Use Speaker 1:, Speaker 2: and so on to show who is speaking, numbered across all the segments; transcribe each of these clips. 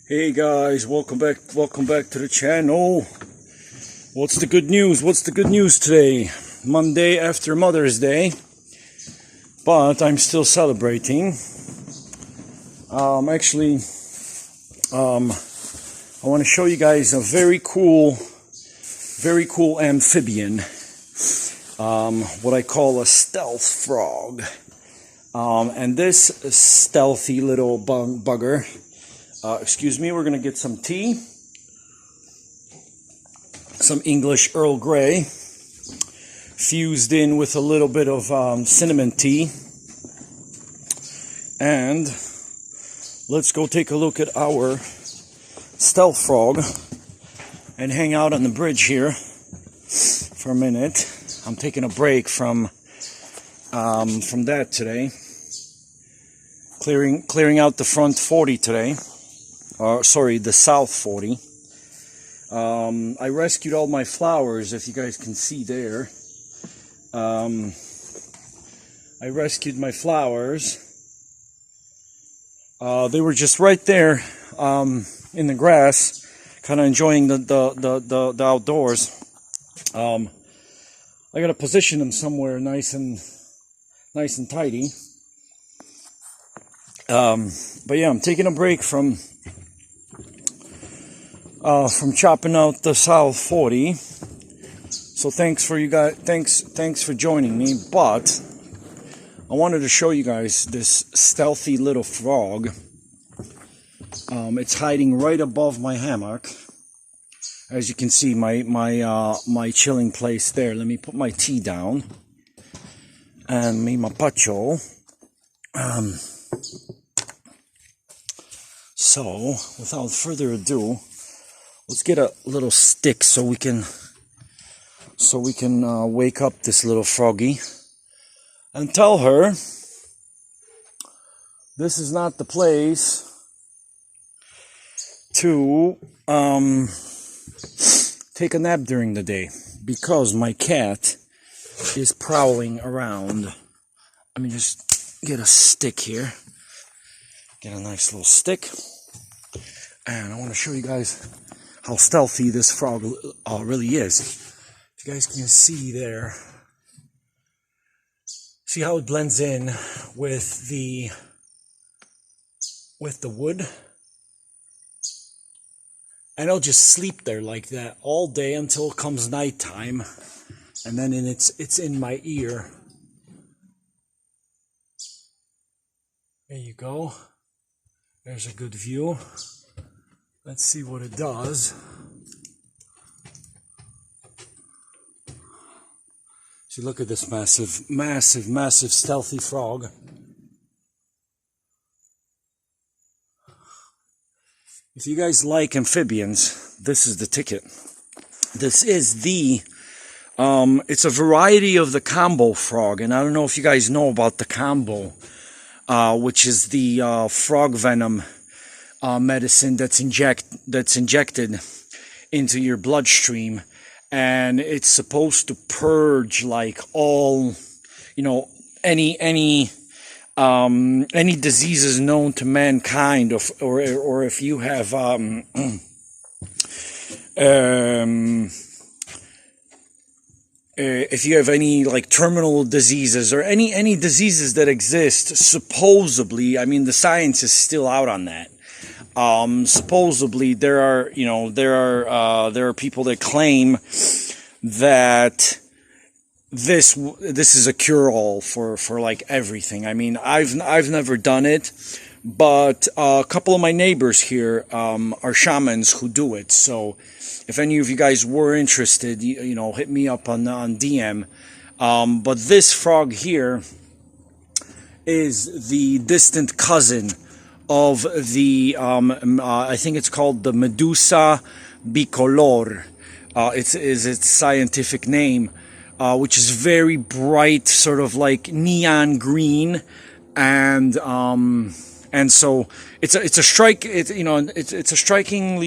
Speaker 1: Hey guys, welcome back to the channel. What's the good news? What's the good news today? Monday after Mother's Day, but I'm still celebrating. I want to show you guys a very cool amphibian. What I call a stealth frog. And this stealthy little bugger. Excuse me, we're going to get some tea. Some English Earl Grey. Fused in with a little bit of cinnamon tea. And let's go take a look at our stealth frog. And hang out on the bridge here for a minute. I'm taking a break from that today. Clearing out the front 40 today. Sorry, the south 40. I rescued all my flowers, if you guys can see there. I rescued my flowers. They were just right there in the grass, kind of enjoying the outdoors. I gotta position them somewhere nice and tidy. But yeah, I'm taking a break from chopping out the South 40. So thanks for you guys. Thanks for joining me. But I wanted to show you guys this stealthy little frog. It's hiding right above my hammock. As you can see, my chilling place there. Let me put my tea down and me mapacho. So, without further ado, let's get a little stick so we can wake up this little froggy and tell her this is not the place to take a nap during the day, because my cat is prowling around. Let me just get a stick here. Get a nice little stick. And I want to show you guys how stealthy this frog really is. If you guys can see there. See how it blends in with the wood? And it'll just sleep there like that all day until it comes nighttime. And then it's in my ear. There you go. There's a good view. Let's see what it does. See, look at this massive stealthy frog. If you guys like amphibians, this is the ticket. This is the it's a variety of the KAMBO frog, and I don't know if you guys know about the KAMBO, which is the frog venom medicine that's injected into your bloodstream, and it's supposed to purge like all, any diseases known to mankind, or if you have if you have any like terminal diseases or any diseases that exist, supposedly, I mean the science is still out on that. Supposedly there are people that claim that this is a cure-all for like everything. I mean, I've never done it, but a couple of my neighbors here are shamans who do it. So if any of you guys were interested, hit me up on DM. But this frog here is the distant cousin of the I think it's called the Medusa bicolor. Is its scientific name, which is very bright, sort of like neon green, and so it's a strikingly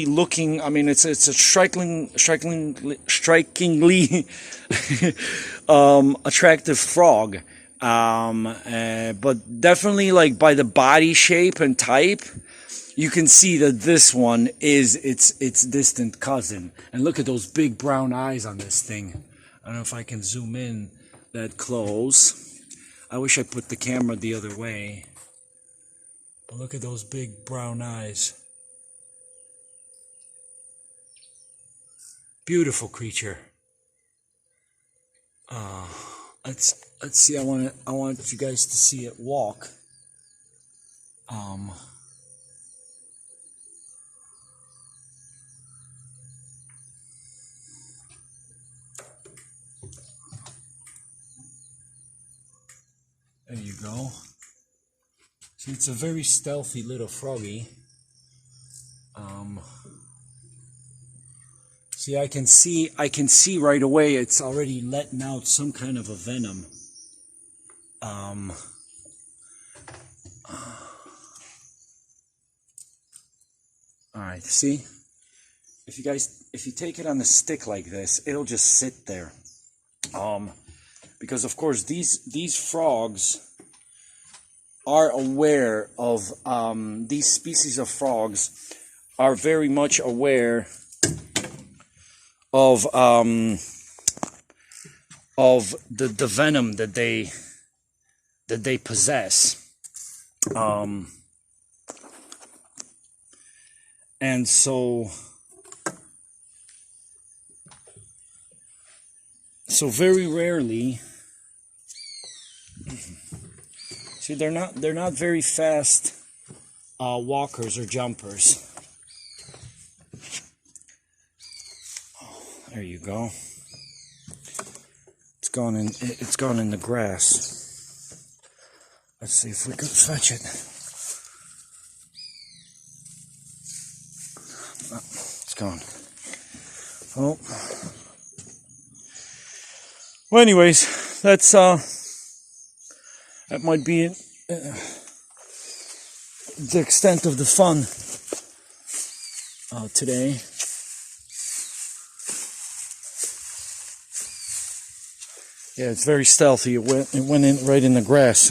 Speaker 1: looking. I mean, it's a strikingly attractive frog. But definitely, like, by the body shape and type, you can see that this one is its distant cousin. And look at those big brown eyes on this thing. I don't know if I can zoom in that close. I wish I put the camera the other way. But look at those big brown eyes. Beautiful creature. Let's see. I want you guys to see it walk. There you go. See, it's a very stealthy little froggy. See, I can see right away it's already letting out some kind of a venom. Alright, see? If you take it on a stick like this, it'll just sit there. Because of course these frogs are aware of, these species of frogs are very much aware of the venom that they possess, and so very rarely. See, they're not very fast walkers or jumpers. There you go. It's gone in the grass. Let's see if we can fetch it. Oh, it's gone. Oh. Well, anyways, that's that might be the extent of the fun today. Yeah, it's very stealthy. It went in right in the grass,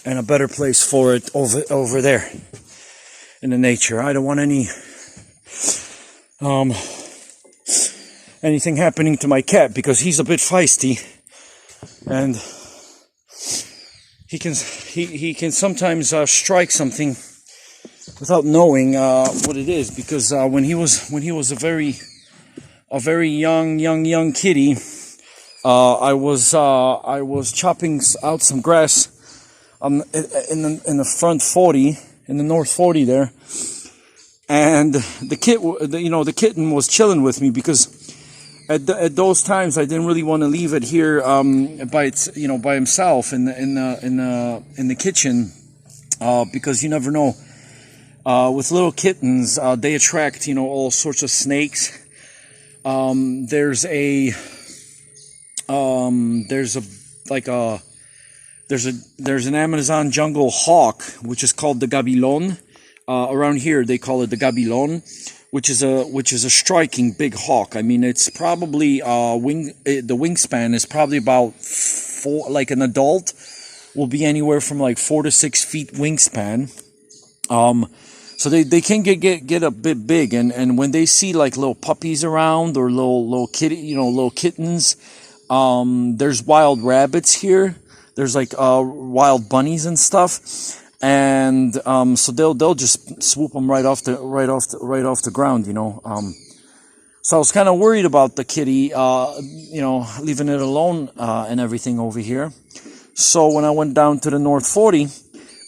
Speaker 1: and a better place for it over there in the nature. I don't want anything happening to my cat because he's a bit feisty, and he can sometimes strike something without knowing what it is. Because when he was a very young kitty, I was chopping out some grass in the front 40, in the north 40 there, and the kitten was chilling with me because at those times I didn't really want to leave it here by himself in the kitchen, because you never know, with little kittens they attract all sorts of snakes. There's an Amazon jungle hawk, which is called the gabilon. Around here they call it the gabilon, which is a striking big hawk. I mean, it's probably the wingspan is probably about 4, like an adult will be anywhere from like 4 to 6 feet wingspan. So they can get a bit big, and when they see like little puppies around or little kittens, there's wild rabbits here. There's like wild bunnies and stuff, and so they'll just swoop them right off the ground, So I was kind of worried about the kitty, leaving it alone and everything over here. So when I went down to the North 40,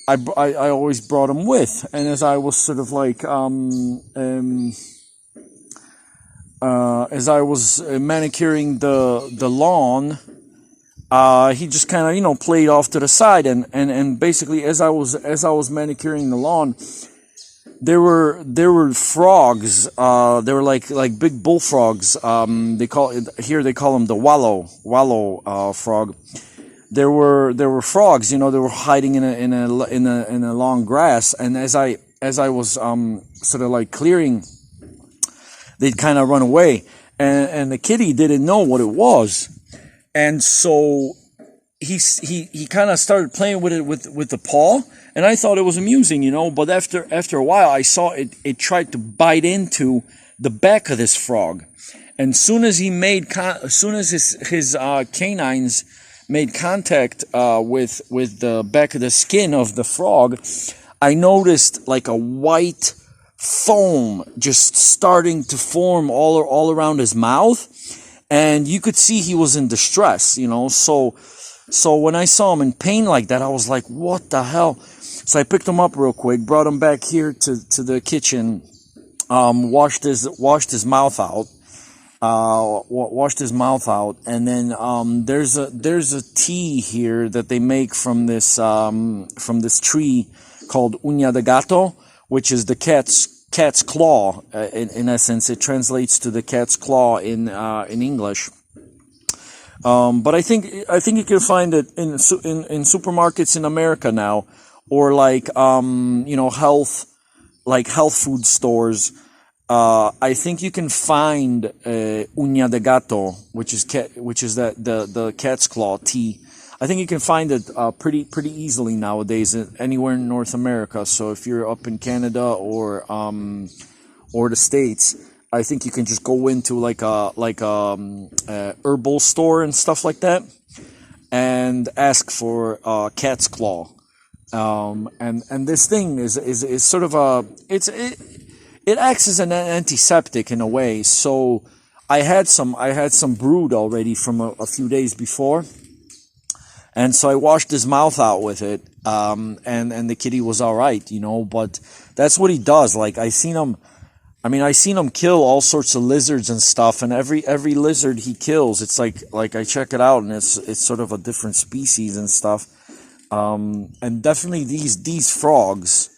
Speaker 1: I always brought him with, and as I was sort of like as I was manicuring the lawn, he just kind of played off to the side, and basically as I was manicuring the lawn, there were frogs. They were like big bullfrogs. They call them the wallow frog. There were frogs, they were hiding in a long grass, and as I was sort of like clearing, they'd kind of run away, and the kitty didn't know what it was, and so he kind of started playing with it with the paw, and I thought it was amusing, but after a while I saw it tried to bite into the back of this frog. And as soon as his canines made contact with the back of the skin of the frog, I noticed like a white foam just starting to form all around his mouth, and you could see he was in distress, So when I saw him in pain like that, I was like, what the hell? So I picked him up real quick, brought him back here to the kitchen, washed his mouth out. Washed his mouth out, and then there's a tea here that they make from this tree called uña de gato, which is the cat's claw. In essence, it translates to the cat's claw in English. But I think you can find it in supermarkets in America now, or like health food stores. I think you can find uña de gato, which is the cat's claw tea. I think you can find it pretty easily nowadays anywhere in North America. So if you're up in Canada or the States, I think you can just go into like a herbal store and stuff like that, and ask for cat's claw. And this thing is sort of it acts as an antiseptic in a way. So I had some brood already from a few days before, and so I washed his mouth out with it, and the kitty was all right, But that's what he does. Like I seen him kill all sorts of lizards and stuff, and every lizard he kills, it's like I check it out, and it's sort of a different species and stuff. And definitely these frogs,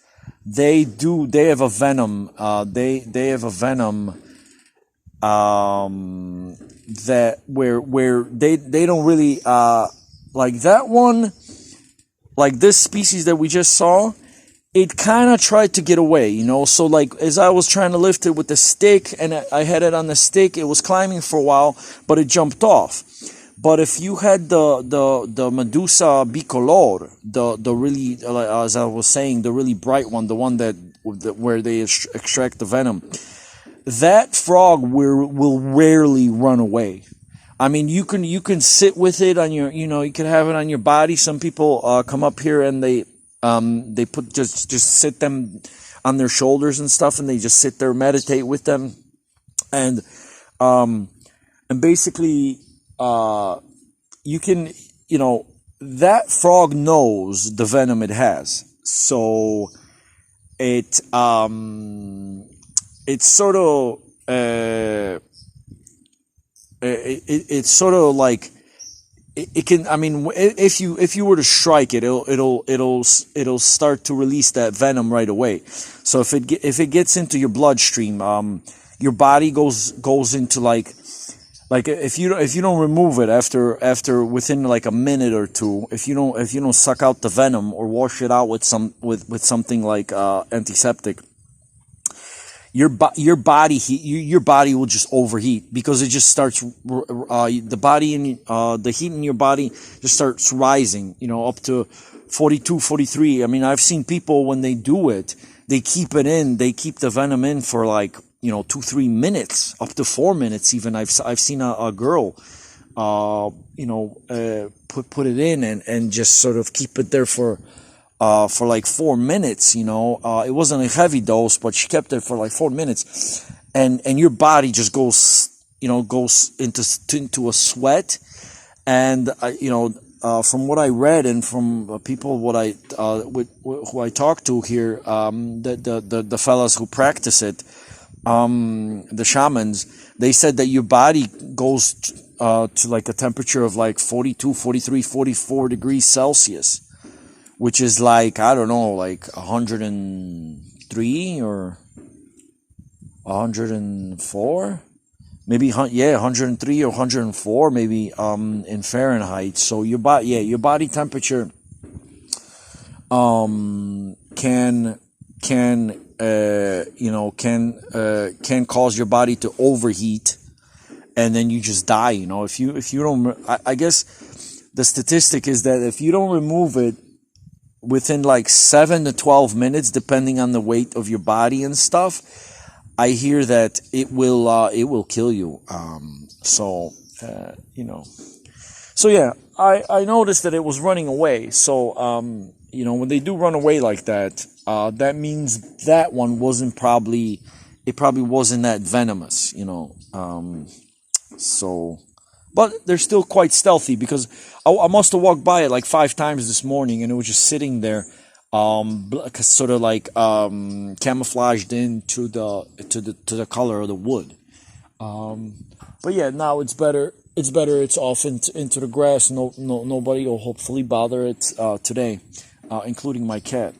Speaker 1: they have a venom. They have a venom that where they don't really like that one, like this species that we just saw. It kind of tried to get away, So like as I was trying to lift it with the stick, and I had it on the stick, it was climbing for a while, but it jumped off. But if you had the Medusa bicolor, the really, as I was saying, the really bright one, the one that where they extract the venom, that frog will rarely run away. I mean, you can sit with it on your, you can have it on your body. Some people come up here and they put just sit them on their shoulders and stuff, and they just sit there, meditate with them, and basically. You can, that frog knows the venom it has. So it's sort of, it's sort of like, it can, I mean, if you were to strike it, it'll start to release that venom right away. So if it gets into your bloodstream, your body goes into like if you don't remove it after within like a minute or two, if you don't suck out the venom or wash it out with something like antiseptic, your body will just overheat, because it just starts the body and the heat in your body just starts rising, up to 42, 43. I mean, I've seen people when they do it, they keep the venom in for like 2-3 minutes, up to 4 minutes even. I've seen a girl, put it in and just sort of keep it there for like 4 minutes. It wasn't a heavy dose, but she kept it for like 4 minutes, and your body just goes into a sweat, and from what I read and from people who I talked to here, the fellas who practice it. The shamans, they said that your body goes to like a temperature of like 42, 43, 44 degrees Celsius, which is like, I don't know, like 103 or 104, maybe 103 or 104 maybe in Fahrenheit. So your body temperature can cause your body to overheat, and then you just die. If you don't, I guess the statistic is that if you don't remove it within like 7 to 12 minutes, depending on the weight of your body and stuff, I hear that it will kill you. You know. So yeah, I noticed that it was running away. So you know, when they do run away like that, that means that one wasn't probably wasn't that venomous, you know. But they're still quite stealthy, because I must have walked by it like 5 times this morning, and it was just sitting there, sort of like camouflaged into the color of the wood. But yeah, now it's better. It's better. It's off into the grass. Nobody will hopefully bother it today, including my cat.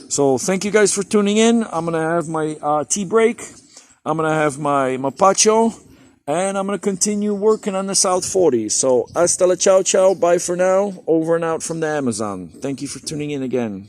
Speaker 1: So thank you guys for tuning in. I'm gonna have my tea break. I'm gonna have my mapacho, and I'm gonna continue working on the South 40. So hasta la ciao ciao. Bye for now. Over and out from the Amazon. Thank you for tuning in again.